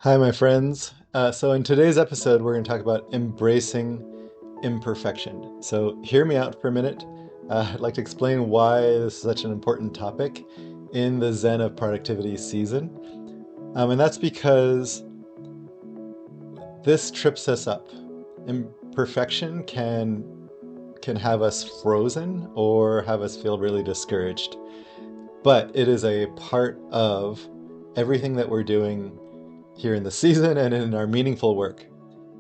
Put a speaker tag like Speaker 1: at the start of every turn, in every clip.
Speaker 1: Hi, my friends. So, in today's episode, we're going to talk about embracing imperfection. So, hear me out for a minute. I'd like to explain why this is such an important topic in the Zen of Productivity season. And that's because this trips us up. Imperfection can have us frozen or have us feel really discouraged. But it is a part of everything that we're doing here in the season and in our meaningful work.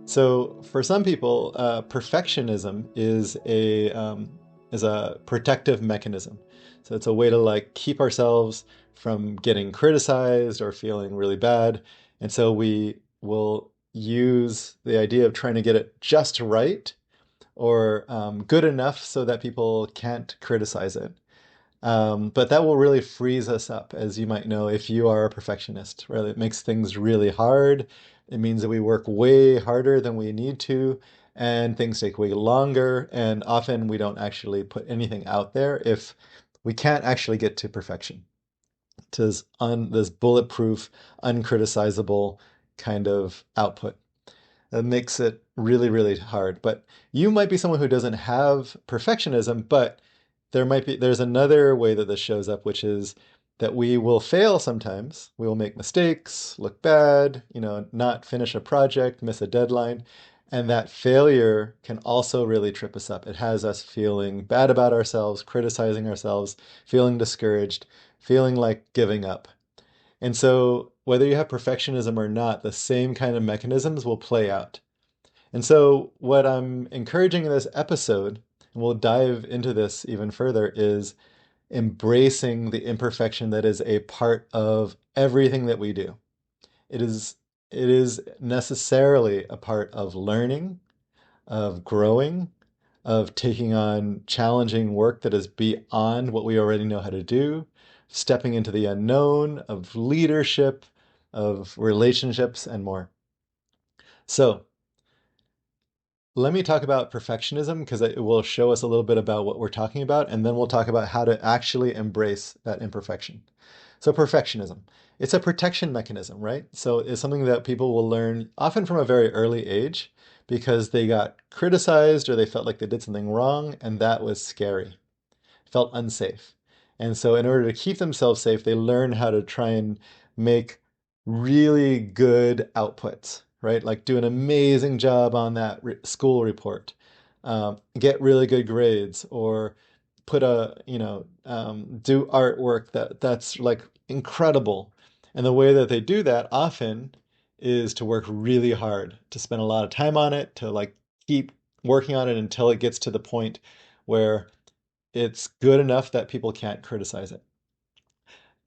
Speaker 1: So for some people, perfectionism is a protective mechanism. So it's a way to like keep ourselves from getting criticized or feeling really bad. And so we will use the idea of trying to get it just right or good enough so that people can't criticize it. But that will really freeze us up, as you might know, if you are a perfectionist, right? It makes things really hard. It means that we work way harder than we need to, and things take way longer. And often we don't actually put anything out there if we can't actually get to perfection, to this bulletproof, uncriticizable kind of output. That makes it really, really hard. But you might be someone who doesn't have perfectionism, but there's another way that this shows up, which is that we will fail sometimes. We will make mistakes, look bad, not finish a project, miss a deadline. And that failure can also really trip us up. It has us feeling bad about ourselves, criticizing ourselves, feeling discouraged, feeling like giving up. And so, whether you have perfectionism or not, the same kind of mechanisms will play out. And so, what I'm encouraging in this episode, and we'll dive into this even further, is embracing the imperfection that is a part of everything that we do. It is it is necessarily a part of learning, of growing, of taking on challenging work that is beyond what we already know how to do, stepping into the unknown, of leadership, of relationships, and more. So, let me talk about perfectionism because it will show us a little bit about what we're talking about, and then we'll talk about how to actually embrace that imperfection. So, perfectionism, it's a protection mechanism, right? So, it's something that people will learn often from a very early age because they got criticized or they felt like they did something wrong, and that was scary, felt unsafe. And so, in order to keep themselves safe, they learn how to try and make really good outputs, right? Like do an amazing job on that school report, get really good grades, or put do artwork that's like incredible. And the way that they do that often is to work really hard, to spend a lot of time on it, to like keep working on it until it gets to the point where it's good enough that people can't criticize it.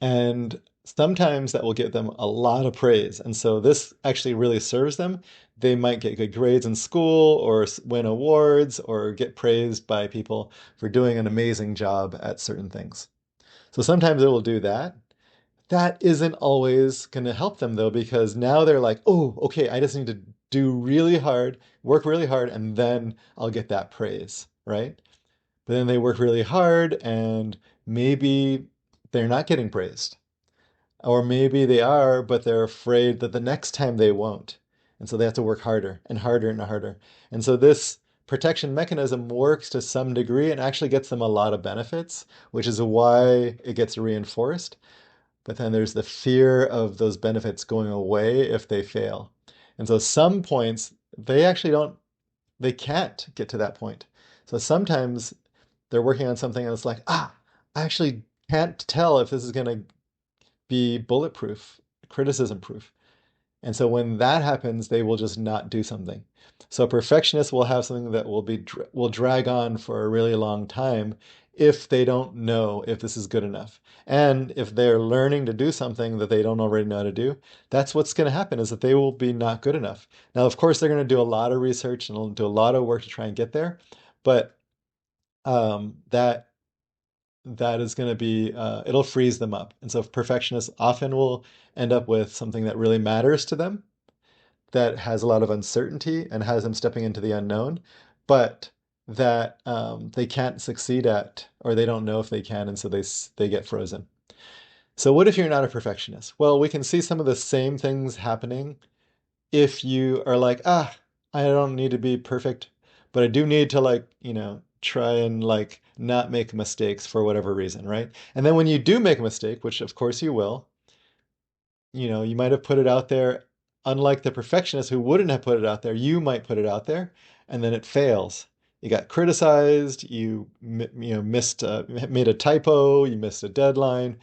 Speaker 1: And sometimes that will give them a lot of praise. And so this actually really serves them. They might get good grades in school or win awards or get praised by people for doing an amazing job at certain things. So sometimes it will do that. That isn't always going to help them though, because now they're like, oh, okay, I just need to do really hard, work really hard, and then I'll get that praise, right? But then they work really hard and maybe they're not getting praised. Or maybe they are, but they're afraid that the next time they won't. And so they have to work harder and harder and harder. And so this protection mechanism works to some degree and actually gets them a lot of benefits, which is why it gets reinforced. But then there's the fear of those benefits going away if they fail. And so some points, they can't get to that point. So sometimes they're working on something and it's like, I actually can't tell if this is going to be bulletproof, criticism proof. And so when that happens, they will just not do something. So perfectionists will have something that will drag on for a really long time if they don't know if this is good enough. And if they're learning to do something that they don't already know how to do, that's what's going to happen is that they will be not good enough. Now, of course, they're going to do a lot of research and do a lot of work to try and get there, but that is going to be it'll freeze them up. And so perfectionists often will end up with something that really matters to them that has a lot of uncertainty and has them stepping into the unknown, but that they can't succeed at or they don't know if they can, and so they get frozen. So what if you're not a perfectionist? Well, we can see some of the same things happening if you are like, I don't need to be perfect, but I do need to try and not make mistakes for whatever reason, right? And then when you do make a mistake, which of course you will, you might have put it out there, unlike the perfectionist who wouldn't have put it out there, you might put it out there and then it fails. You got criticized, missed made a typo, you missed a deadline.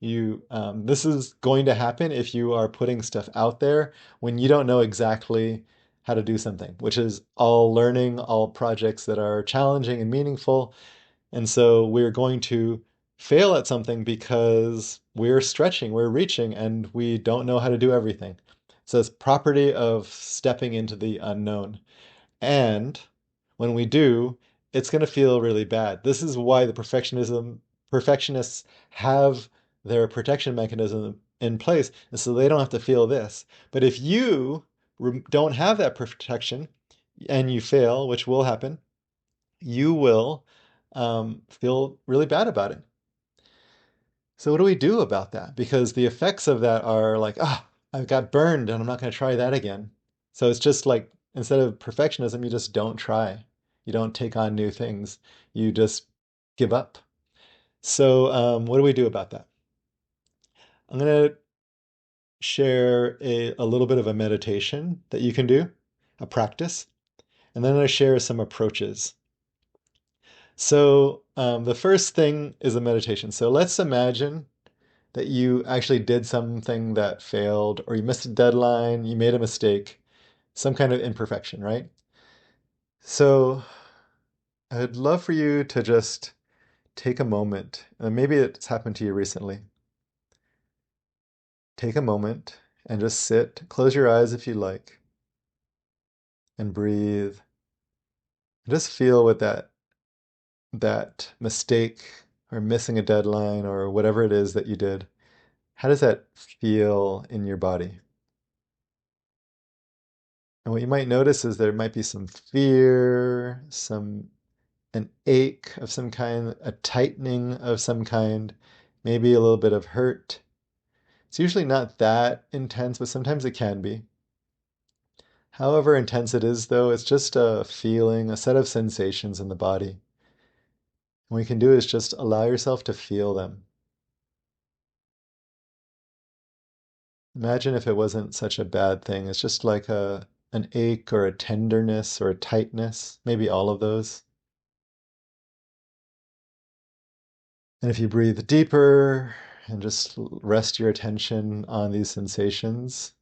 Speaker 1: This is going to happen if you are putting stuff out there when you don't know exactly how to do something, which is all learning, all projects that are challenging and meaningful. And so we're going to fail at something because we're stretching, we're reaching, and we don't know how to do everything. So it's property of stepping into the unknown. And when we do, it's going to feel really bad. This is why the perfectionists have their protection mechanism in place, and so they don't have to feel this. But if you don't have that protection and you fail, which will happen, you will feel really bad about it. So what do we do about that? Because the effects of that are like, I got burned and I'm not going to try that again. So it's just like instead of perfectionism, you just don't try. You don't take on new things. You just give up. So what do we do about that? I'm going to share a little bit of a meditation that you can do, a practice, and then I'm going to share some approaches. So the first thing is a meditation. So let's imagine that you actually did something that failed, or you missed a deadline, you made a mistake, some kind of imperfection, right? So I'd love for you to just take a moment, and maybe it's happened to you recently. Take a moment and just sit, close your eyes if you like, and breathe. Just feel what that mistake or missing a deadline or whatever it is that you did, how does that feel in your body? And what you might notice is there might be some fear, an ache of some kind, a tightening of some kind, maybe a little bit of hurt. It's usually not that intense, but sometimes it can be. However intense it is, though, it's just a feeling, a set of sensations in the body. What you can do is just allow yourself to feel them. Imagine if it wasn't such a bad thing. It's just like an ache or a tenderness or a tightness, maybe all of those. And if you breathe deeper and just rest your attention on these sensations,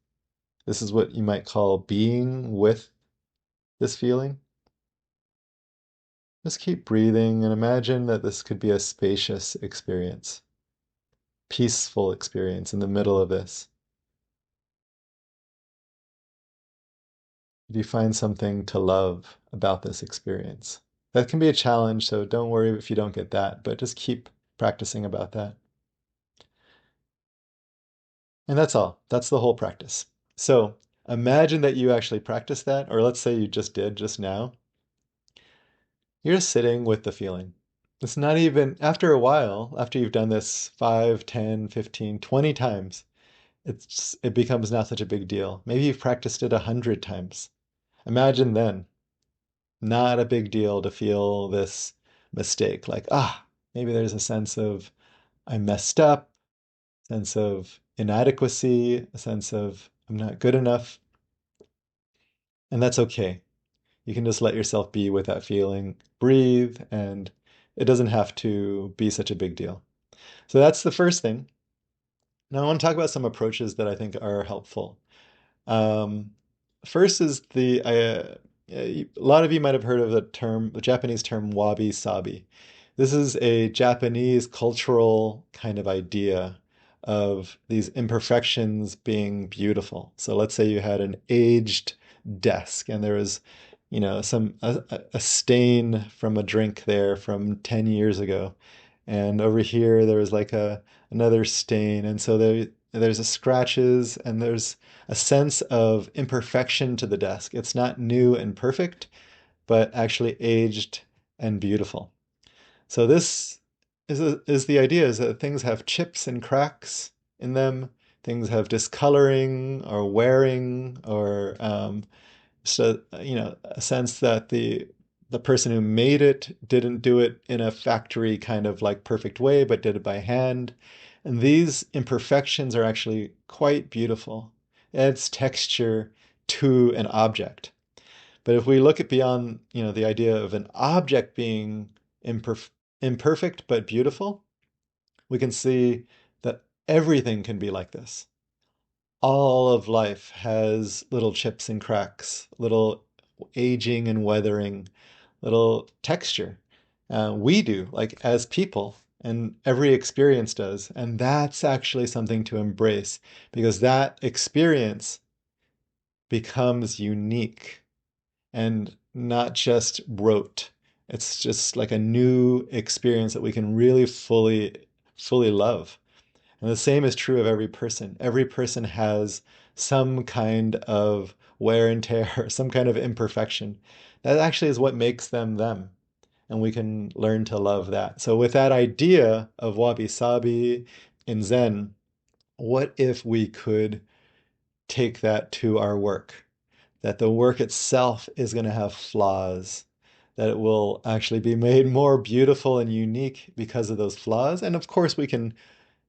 Speaker 1: this is what you might call being with this feeling. Just keep breathing and imagine that this could be a spacious experience, peaceful experience in the middle of this. Do you find something to love about this experience? That can be a challenge, so don't worry if you don't get that, but just keep practicing about that. And that's all. That's the whole practice. So imagine that you actually practice that, or let's say you just did just now. You're just sitting with the feeling. It's not even, after a while, after you've done this 5, 10, 15, 20 times, it becomes not such a big deal. Maybe you've practiced it 100 times. Imagine then, not a big deal to feel this mistake. Like, maybe there's a sense of I messed up, sense of inadequacy, a sense of I'm not good enough. And that's okay. You can just let yourself be with that feeling, breathe, and it doesn't have to be such a big deal. So that's the first thing. Now I want to talk about some approaches that I think are helpful. Um, First is a lot of you might have heard of the Japanese term wabi sabi. This is a Japanese cultural kind of idea of these imperfections being beautiful. So let's say you had an aged desk and there was, a stain from a drink there from 10 years ago. And over here there was like another stain. And so there's a scratches and there's a sense of imperfection to the desk. It's not new and perfect, but actually aged and beautiful. So this is the idea is that things have chips and cracks in them. Things have discoloring or wearing or so a sense that the person who made it didn't do it in a factory kind of like perfect way, but did it by hand. And these imperfections are actually quite beautiful. It adds texture to an object. But if we look at beyond, the idea of an object being imperfect but beautiful, we can see that everything can be like this. All of life has little chips and cracks, little aging and weathering, little texture. We do, like as people, and every experience does. And that's actually something to embrace because that experience becomes unique and not just rote. It's just like a new experience that we can really fully love. And the same is true of every person. Every person has some kind of wear and tear, some kind of imperfection. That actually is what makes them them. And we can learn to love that. So, with that idea of wabi sabi in Zen, what if we could take that to our work? That the work itself is going to have flaws, that it will actually be made more beautiful and unique because of those flaws. And of course, we can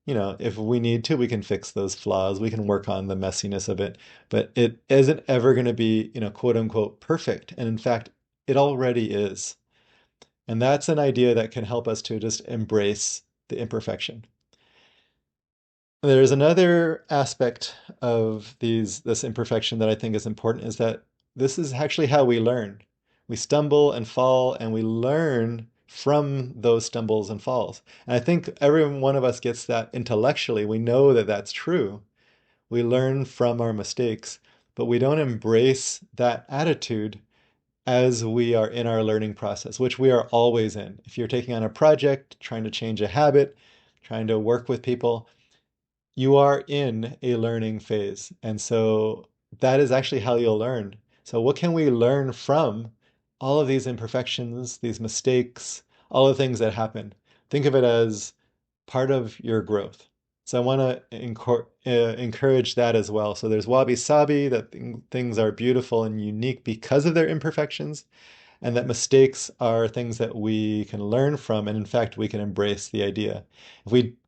Speaker 1: if we need to, we can fix those flaws. We can work on the messiness of it, but it isn't ever going to be, quote unquote, perfect. And in fact, it already is. And that's an idea that can help us to just embrace the imperfection. There's another aspect of this imperfection that I think is important is that this is actually how we learn. We stumble and fall and we learn from those stumbles and falls. And I think every one of us gets that intellectually. We know that that's true. We learn from our mistakes, but we don't embrace that attitude as we are in our learning process, which we are always in. If you're taking on a project, trying to change a habit, trying to work with people, you are in a learning phase. And so that is actually how you'll learn. So, what can we learn from all of these imperfections, these mistakes, all the things that happen? Think of it as part of your growth. So, I want to encourage that as well. So, there's wabi sabi, that things are beautiful and unique because of their imperfections and that mistakes are things that we can learn from, and in fact we can embrace the idea.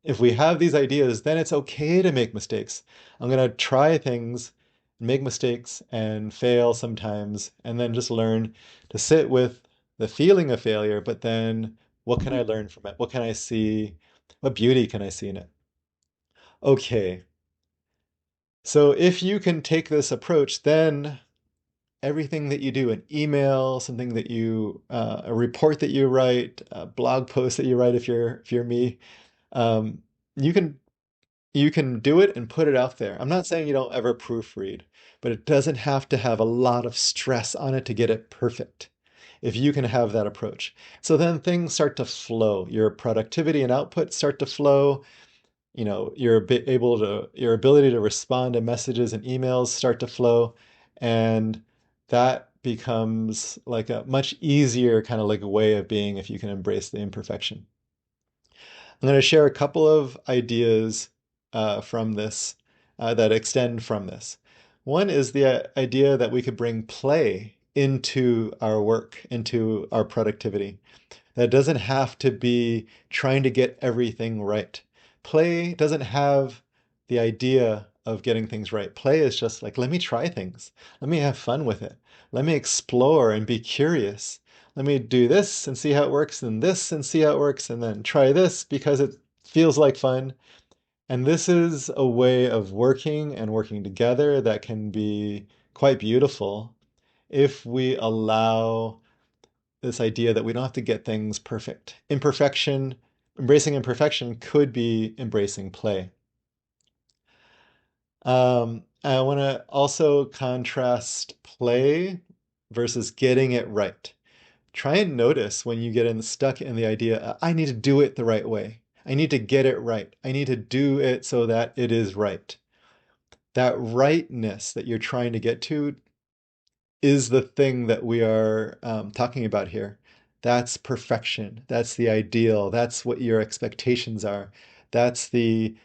Speaker 1: If we have these ideas, then it's okay to make mistakes. I'm going to try things, make mistakes and fail sometimes, and then just learn to sit with the feeling of failure, but then what can I learn from it? What can I see? What beauty can I see in it? Okay, so if you can take this approach, then everything that you do, an email, something that a report that you write, a blog post that you write if you're me, um, you can you can do it and put it out there. I'm not saying you don't ever proofread, but it doesn't have to have a lot of stress on it to get it perfect. If you can have that approach. So then things start to flow. Your productivity and output start to flow. Your ability to respond to messages and emails start to flow, and that becomes like a much easier kind of like a way of being if you can embrace the imperfection. I'm going to share a couple of ideas from this that extend from this. One is the idea that we could bring play into our work, into our productivity. That doesn't have to be trying to get everything right. Play doesn't have the idea of getting things right. Play is just like, let me try things. Let me have fun with it. Let me explore and be curious. Let me do this and see how it works, and this and see how it works, and then try this because it feels like fun. And this is a way of working and working together that can be quite beautiful if we allow this idea that we don't have to get things perfect. Embracing imperfection could be embracing play. I want to also contrast play versus getting it right. Try and notice when you get stuck in the idea, I need to do it the right way. I need to get it right. I need to do it so that it is right. That rightness that you're trying to get to is the thing that we are talking about here. That's perfection. That's the ideal. That's what your expectations are. That's the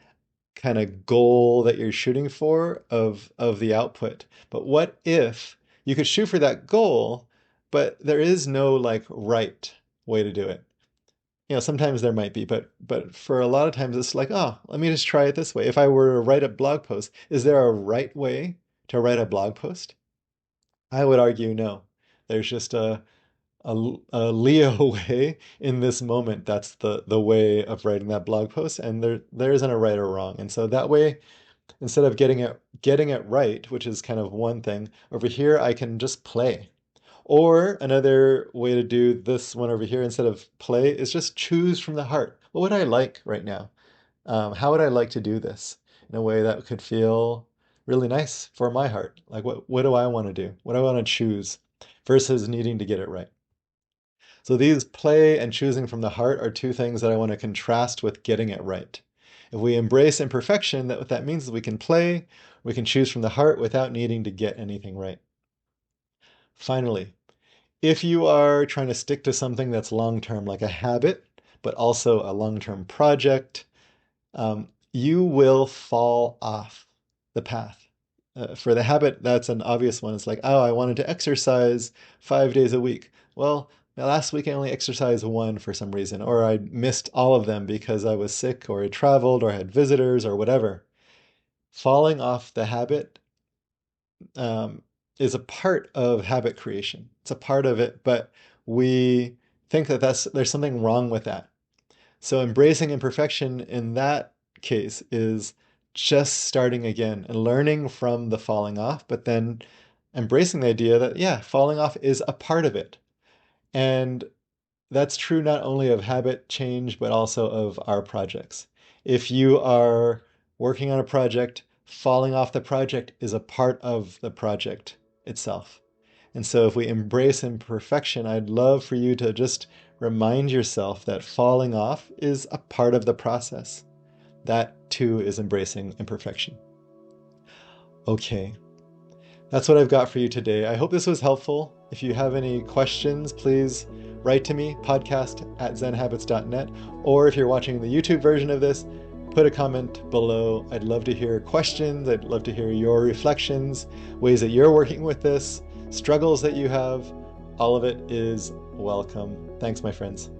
Speaker 1: kind of goal that you're shooting for of the output. But what if you could shoot for that goal, but there is no like right way to do it? Sometimes there might be, but for a lot of times it's like, oh, let me just try it this way. If I were to write a blog post, is there a right way to write a blog post? I would argue no. There's just a Leo way in this moment. That's the way of writing that blog post, and there isn't a right or wrong. And so that way, instead of getting it right, which is kind of one thing, over here I can just play. Or another way to do this one over here instead of play is just choose from the heart. What would I like right now? How would I like to do this in a way that could feel really nice for my heart? Like what do I want to do? What do I want to choose versus needing to get it right? So these play and choosing from the heart are two things that I want to contrast with getting it right. If we embrace imperfection, what that means is we can play, we can choose from the heart without needing to get anything right. Finally, if you are trying to stick to something that's long-term, like a habit, but also a long-term project, you will fall off the path. For the habit, that's an obvious one. It's like, oh, I wanted to exercise 5 days a week. Well, last week I only exercised one for some reason, or I missed all of them because I was sick, or I traveled, or I had visitors, or whatever. Falling off the habit um, is a part of habit creation. It's a part of it, but we think that there's something wrong with that. So embracing imperfection in that case is just starting again and learning from the falling off, but then embracing the idea that, yeah, falling off is a part of it. And that's true not only of habit change, but also of our projects. If you are working on a project, falling off the project is a part of the project itself. And so if we embrace imperfection, I'd love for you to just remind yourself that falling off is a part of the process. That too is embracing imperfection. Okay, that's what I've got for you today. I hope this was helpful. If you have any questions, please write to me, podcast@zenhabits.net. Or if you're watching the YouTube version of this, put a comment below. I'd love to hear questions. I'd love to hear your reflections, ways that you're working with this, struggles that you have. All of it is welcome. Thanks, my friends.